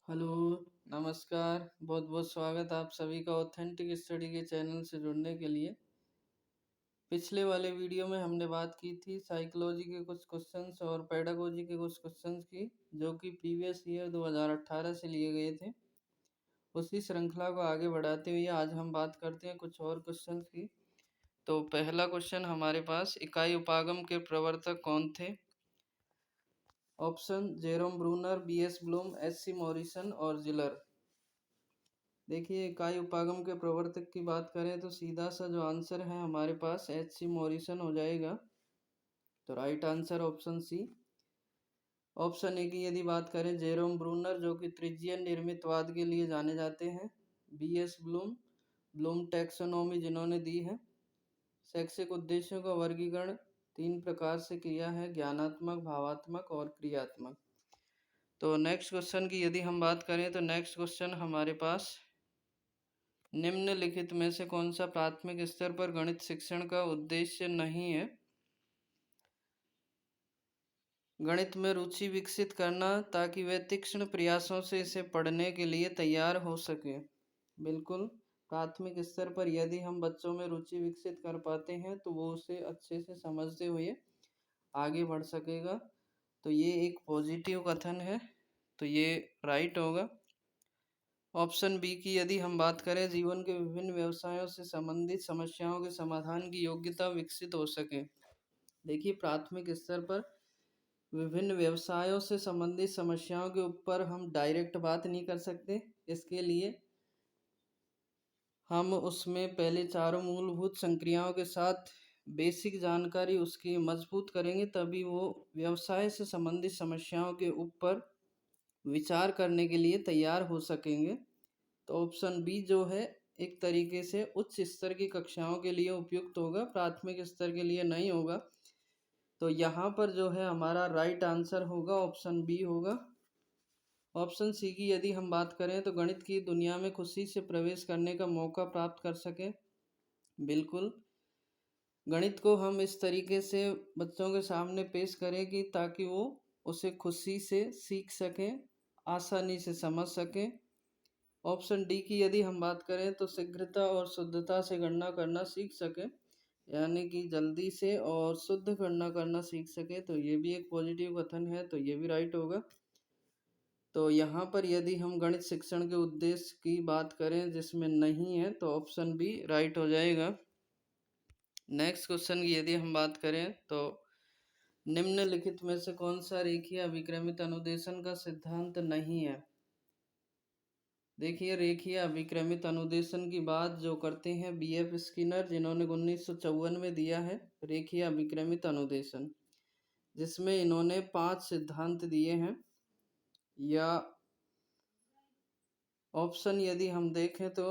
Hello, नमस्कार। बहुत-बहुत स्वागत आप सभी का ऑथेंटिक स्टडी के चैनल से जुड़ने के लिए। पिछले वाले वीडियो में हमने बात की थी साइकोलॉजी के कुछ क्वेश्चंस और पेडागोजी के कुछ क्वेश्चंस की, जो कि प्रीवियस ईयर 2018 से लिए गए थे। उसी श्रृंखला को आगे बढ़ाते हुए आज हम बात करते हैं कुछ और क्वेश्चंस की। तो पहला क्वेश्चन हमारे पास, इकाई उपागम के प्रवर्तक कौन थे? Option Jerome Bruner, B S. Bloom, S C. Morrison और जिलर। देखिए, इकाई उपागम के प्रवर्तक की बात करें तो सीधा सा जो आंसर है हमारे पास एच.सी. मॉरिसन हो जाएगा। तो right answer option C. Option A की यदि बात करें, जेरोम ब्रूनर जो कि त्रिज्यीय निर्मितवाद के लिए जाने जाते हैं। बी.एस. ब्लूम, ब्लूम टैक्सोनॉमी जिन्होंने दी है। शैक्षिक उद्देश्यों का वर्गीकरण 3 प्रकार से किया है, ज्ञानात्मक, भावात्मक और क्रियात्मक। तो नेक्स्ट क्वेश्चन की यदि हम बात करें तो नेक्स्ट क्वेश्चन हमारे पास, निम्नलिखित में से कौन सा प्राथमिक स्तर पर गणित शिक्षण का उद्देश्य नहीं है? गणित में रुचि विकसित करना ताकि वे तीक्ष्ण प्रयासों से इसे पढ़ने के लिए तैयार हो सके। बिल्कुल, प्राथमिक स्तर पर यदि हम बच्चों में रुचि विकसित कर पाते हैं तो वो उसे अच्छे से समझते हुए आगे बढ़ सकेगा। तो ये एक पॉजिटिव कथन है, तो ये राइट होगा। ऑप्शन बी की यदि हम बात करें, जीवन के विभिन्न व्यवसायों से संबंधित समस्याओं के समाधान की योग्यता विकसित हो सके। देखिए, प्राथमिक स्तर पर विभिन्न व्यवसायों से संबंधित समस्याओं के ऊपर हम डायरेक्ट बात नहीं कर सकते। इसके लिए हम उसमें पहले चारों मूलभूत संक्रियाओं के साथ बेसिक जानकारी उसकी मजबूत करेंगे, तभी वो व्यवसाय से संबंधित समस्याओं के ऊपर विचार करने के लिए तैयार हो सकेंगे। तो ऑप्शन बी जो है एक तरीके से उच्च स्तर की कक्षाओं के लिए उपयुक्त होगा, प्राथमिक स्तर के लिए नहीं होगा। तो यहाँ पर जो है हमारा राइट आंसर होगा ऑप्शन बी होगा। ऑप्शन सी की यदि हम बात करें तो गणित की दुनिया में खुशी से प्रवेश करने का मौका प्राप्त कर सके। बिल्कुल, गणित को हम इस तरीके से बच्चों के सामने पेश करें कि ताकि वो उसे खुशी से सीख सकें, आसानी से समझ सकें। ऑप्शन डी की यदि हम बात करें तो शीघ्रता और शुद्धता से गणना करना सीख सके, यानी कि जल्दी से और शुद्ध गणना करना सीख सके। तो ये भी एक पॉजिटिव कथन है, तो ये भी राइट होगा। तो यहाँ पर यदि हम गणित शिक्षण के उद्देश्य की बात करें जिसमें नहीं है, तो ऑप्शन बी राइट हो जाएगा। नेक्स्ट क्वेश्चन की यदि हम बात करें तो, निम्नलिखित में से कौन सा रेखीय अभिक्रमित अनुदेशन का सिद्धांत नहीं है? देखिए, रेखीय अभिक्रमित अनुदेशन की बात जो करते हैं बी.एफ. स्किनर, जिन्होंने 1954 में दिया है रेखीय अभिक्रमित अनुदेशन, जिसमें इन्होंने 5 सिद्धांत दिए हैं। या ऑप्शन यदि हम देखें तो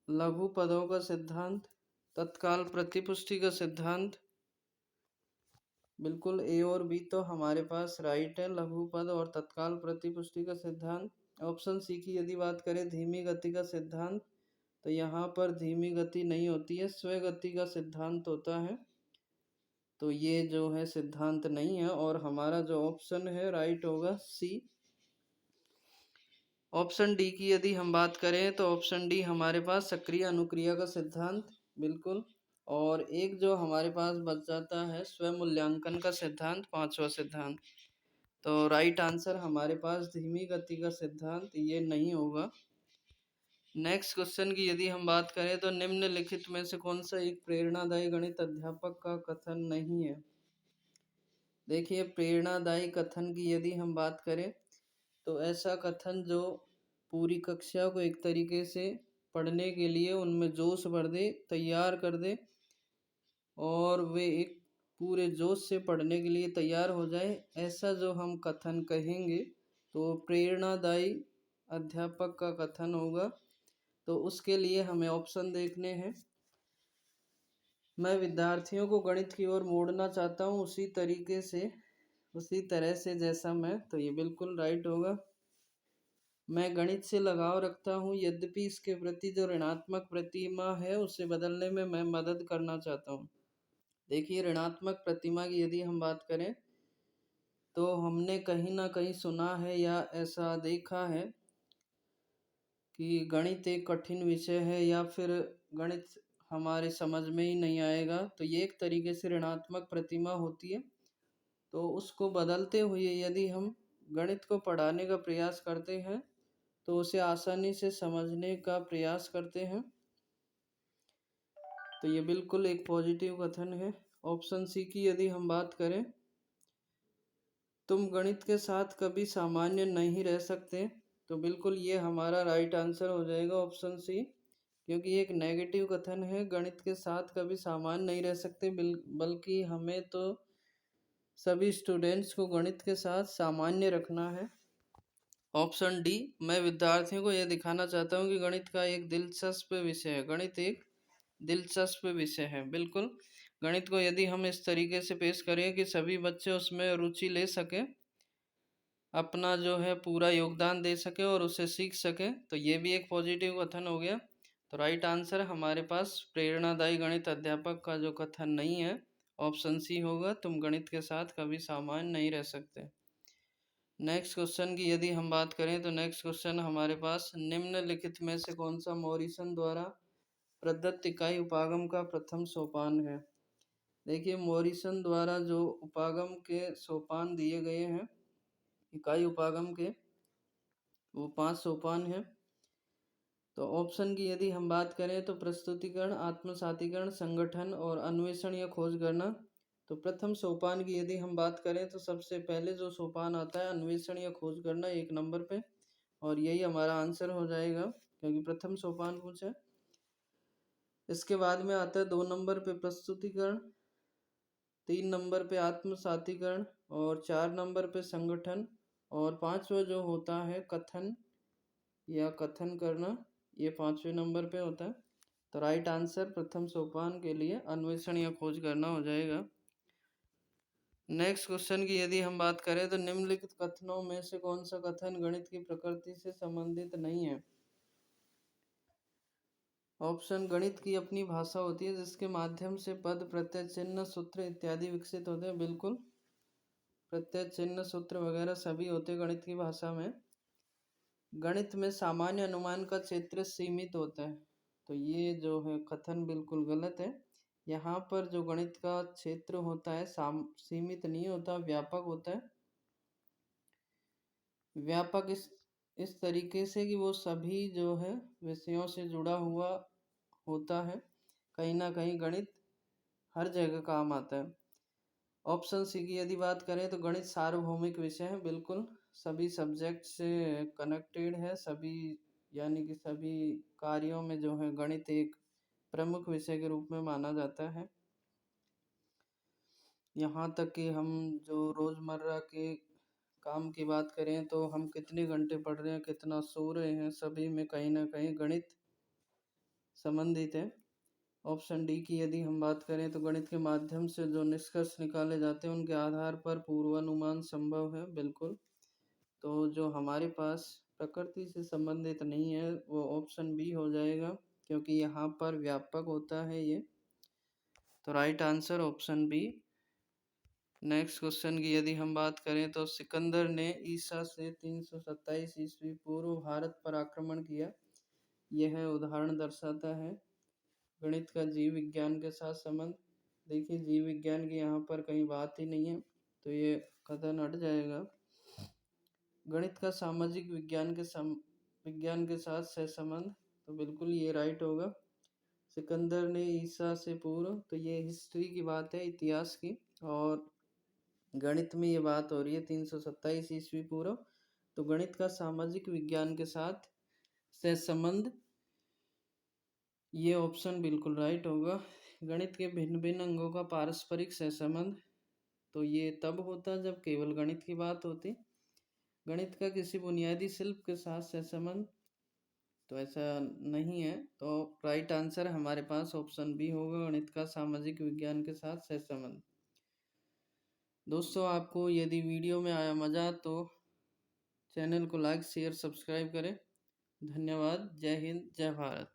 लघु पदों का सिद्धांत, तत्काल प्रतिपुष्टि का सिद्धांत। बिल्कुल, ए और बी तो हमारे पास राइट है, लघु पद और तत्काल प्रतिपुष्टि का सिद्धांत। ऑप्शन सी की यदि बात करें, धीमी गति का सिद्धांत, तो यहाँ पर धीमी गति नहीं होती है, स्व गति का सिद्धांत होता है। तो ये जो है सिद्धांत नहीं है और हमारा जो ऑप्शन है राइट होगा सी। ऑप्शन डी की यदि हम बात करें तो ऑप्शन डी हमारे पास सक्रिय अनुक्रिया का सिद्धांत। बिल्कुल, और एक जो हमारे पास बच जाता है स्वयं मूल्यांकन का सिद्धांत, 5वां सिद्धांत। तो राइट आंसर हमारे पास धीमी गति का सिद्धांत, ये नहीं होगा। नेक्स्ट क्वेश्चन की यदि हम बात करें तो, निम्नलिखित में से कौन सा एक प्रेरणादायी गणित अध्यापक का कथन नहीं है? देखिए, प्रेरणादायी कथन की यदि हम बात करें तो ऐसा कथन जो पूरी कक्षा को एक तरीके से पढ़ने के लिए उनमें जोश भर दे, तैयार कर दे और वे एक पूरे जोश से पढ़ने के लिए तैयार हो जाए, ऐसा जो हम कथन कहेंगे तो प्रेरणादायी अध्यापक का कथन होगा। तो उसके लिए हमें ऑप्शन देखने हैं। मैं विद्यार्थियों को गणित की ओर मोड़ना चाहता हूँ उसी तरह से जैसा मैं, तो ये बिल्कुल राइट होगा। मैं गणित से लगाव रखता हूँ, यद्यपि इसके प्रति जो ऋणात्मक प्रतिमा है उसे बदलने में मैं मदद करना चाहता हूँ। देखिए, ऋणात्मक प्रतिमा की यदि हम बात करें तो हमने कहीं ना कहीं सुना है या ऐसा देखा है कि गणित एक कठिन विषय है या फिर गणित हमारे समझ में ही नहीं आएगा, तो ये एक तरीके से ऋणात्मक प्रतिमा होती है। तो उसको बदलते हुए यदि हम गणित को पढ़ाने का प्रयास करते हैं तो उसे आसानी से समझने का प्रयास करते हैं, तो ये बिल्कुल एक पॉजिटिव कथन है। ऑप्शन सी की यदि हम बात करें, तुम गणित के साथ कभी सामान्य नहीं रह सकते, तो बिल्कुल ये हमारा राइट आंसर हो जाएगा ऑप्शन सी, क्योंकि ये एक नेगेटिव कथन है। गणित के साथ कभी सामान्य नहीं रह सकते, बल्कि हमें तो सभी स्टूडेंट्स को गणित के साथ सामान्य रखना है। ऑप्शन डी, मैं विद्यार्थियों को यह दिखाना चाहता हूँ कि गणित का एक दिलचस्प विषय है। गणित एक दिलचस्प विषय है, बिल्कुल। गणित को यदि हम इस तरीके से पेश करें कि सभी बच्चे उसमें रुचि ले सकें, अपना जो है पूरा योगदान दे सके और उसे सीख सके, तो ये भी एक पॉजिटिव कथन हो गया। तो राइट आंसर हमारे पास प्रेरणादायी गणित अध्यापक का जो कथन नहीं है, ऑप्शन सी होगा, तुम गणित के साथ कभी सामान्य नहीं रह सकते। नेक्स्ट क्वेश्चन की यदि हम बात करें तो नेक्स्ट क्वेश्चन हमारे पास, निम्नलिखित में से कौन सा मॉरिसन द्वारा प्रदत्त इकाई उपागम का प्रथम सोपान है। देखिए, मॉरिसन द्वारा जो उपागम के सोपान दिए गए हैं, इकाई उपागम के, वो 5 सोपान हैं। तो ऑप्शन की यदि हम बात करें तो प्रस्तुतिकरण, आत्मसातीकरण, संगठन और अन्वेषण या खोज करना। तो प्रथम सोपान की यदि हम बात करें तो सबसे पहले जो सोपान आता है अन्वेषण या खोज करना, 1 नंबर पे, और यही हमारा आंसर हो जाएगा क्योंकि प्रथम सोपान पूछा है। इसके बाद में आता है 2 नंबर पे प्रस्तुतिकरण, 3 नंबर पे आत्मसातीकरण और 4 नंबर पे संगठन, और 5वां जो होता है कथन या कथन करना, ये 5वें नंबर पे होता है। तो राइट आंसर प्रथम सोपान के लिए अन्वेषण या खोज करना हो जाएगा। नेक्स्ट क्वेश्चन की यदि हम बात करें तो निम्नलिखित कथनों में से कौन सा कथन गणित की प्रकृति से संबंधित नहीं है। ऑप्शन, गणित की अपनी भाषा होती है जिसके माध्यम से पद, प्रत्यय चिन्ह, सूत्र इत्यादि विकसित होते हैं। बिल्कुल, प्रत्यय चिन्ह सूत्र वगैरह सभी होते हैं गणित की भाषा में। गणित में सामान्य अनुमान का क्षेत्र सीमित होता है, तो ये जो है कथन बिल्कुल गलत है। यहाँ पर जो गणित का क्षेत्र होता है सीमित नहीं होता, व्यापक होता है। व्यापक इस तरीके से कि वो सभी जो है विषयों से जुड़ा हुआ होता है, कहीं ना कहीं गणित हर जगह काम आता है। ऑप्शन सी की यदि बात करें तो गणित सार्वभौमिक विषय है, बिल्कुल, सभी सब्जेक्ट से कनेक्टेड है, सभी यानी कि सभी कार्यों में जो है गणित एक प्रमुख विषय के रूप में माना जाता है। यहाँ तक कि हम जो रोज़मर्रा के काम की बात करें तो हम कितने घंटे पढ़ रहे हैं, कितना सो रहे हैं, सभी में कहीं ना कहीं गणित संबंधित है। ऑप्शन डी की यदि हम बात करें तो गणित के माध्यम से जो निष्कर्ष निकाले जाते हैं उनके आधार पर पूर्वानुमान संभव है, बिल्कुल। तो जो हमारे पास प्रकृति से संबंधित नहीं है वो ऑप्शन बी हो जाएगा, क्योंकि यहाँ पर व्यापक होता है ये। तो right answer option B. Next question की यदि हम बात करें तो सिकंदर ने ईसा से 327 ईस्वी पूर्व भारत पर आक्रमण किया, यह उदाहरण दर्शाता है। गणित का जीव विज्ञान के साथ संबंध, देखिए जीव विज्ञान की यहाँ पर कहीं बात ही नहीं है, तो ये कथन हट जाएगा। गणित का सामाजिक विज्ञान के साथ सहसंबंध, तो बिल्कुल ये राइट होगा। सिकंदर ने ईसा से पूर्व, तो ये हिस्ट्री की बात है, इतिहास की, और गणित में ये बात हो रही है 327 ईस्वी पूर्व, तो गणित का सामाजिक विज्ञान के साथ सहसंबंध, ये ऑप्शन बिल्कुल राइट होगा। गणित के भिन्न भिन्न अंगों का पारस्परिक सहसंबंध, तो ये तब होता जब केवल गणित की बात होती। गणित का किसी बुनियादी शिल्प के साथ सहसंबंध, तो ऐसा नहीं है, तो राइट आंसर हमारे पास ऑप्शन बी होगा, गणित का सामाजिक विज्ञान के साथ सहसंबंध। दोस्तों, आपको यदि वीडियो में आया मज़ा तो चैनल को लाइक, शेयर, सब्सक्राइब करें। धन्यवाद। जय हिंद, जय भारत।